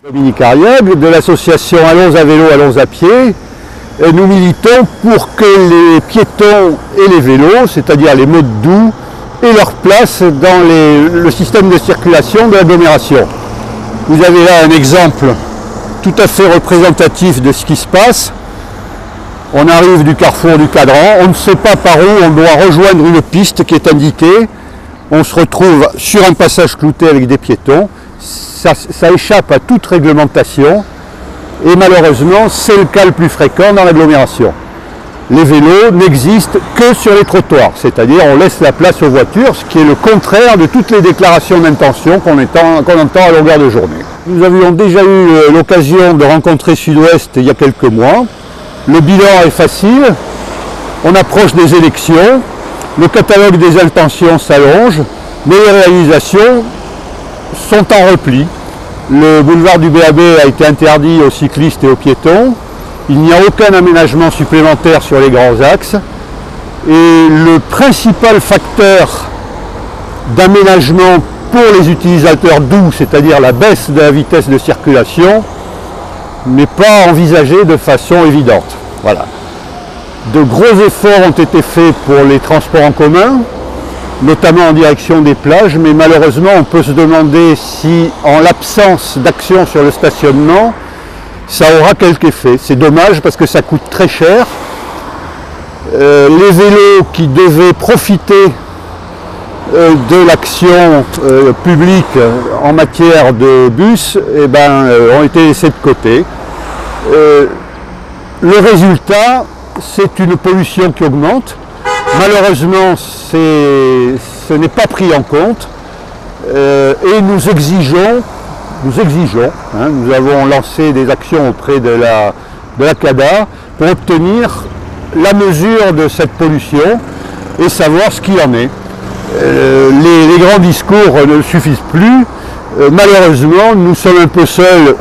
Dominique Ariègle de l'association Allons à vélo, allons à pied. Et nous militons pour que les piétons et les vélos, c'est-à-dire les modes doux, aient leur place dans le système de circulation de l'agglomération. Vous avez là un exemple tout à fait représentatif de ce qui se passe. On arrive du carrefour du Cadran, on ne sait pas par où on doit rejoindre une piste qui est indiquée. On se retrouve sur un passage clouté avec des piétons. Ça échappe à toute réglementation et malheureusement c'est le cas le plus fréquent dans l'agglomération. Les vélos n'existent que sur les trottoirs, c'est-à-dire on laisse la place aux voitures, ce qui est le contraire de toutes les déclarations d'intention qu'on entend à longueur de journée. Nous avions déjà eu l'occasion de rencontrer Sud-Ouest il y a quelques mois. Le bilan est facile, on approche des élections, le catalogue des intentions s'allonge, mais les réalisations sont en repli. Le boulevard du BAB a été interdit aux cyclistes et aux piétons. Il n'y a aucun aménagement supplémentaire sur les grands axes. Et le principal facteur d'aménagement pour les utilisateurs doux, c'est-à-dire la baisse de la vitesse de circulation, n'est pas envisagé de façon évidente. Voilà. De gros efforts ont été faits pour les transports en commun, notamment en direction des plages, mais malheureusement on peut se demander si, en l'absence d'action sur le stationnement, ça aura quelque effet. C'est dommage parce que ça coûte très cher. Les vélos qui devaient profiter de l'action publique en matière de bus ont été laissés de côté. Le résultat, c'est une pollution qui augmente. Malheureusement, ce n'est pas pris en compte et nous exigeons, nous avons lancé des actions auprès de la CADA pour obtenir la mesure de cette pollution et savoir ce qu'il en est. Les grands discours ne suffisent plus. Malheureusement, nous sommes un peu seuls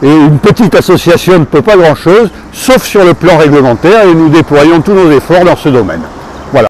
et une petite association ne peut pas grand-chose, sauf sur le plan réglementaire, et nous déployons tous nos efforts dans ce domaine.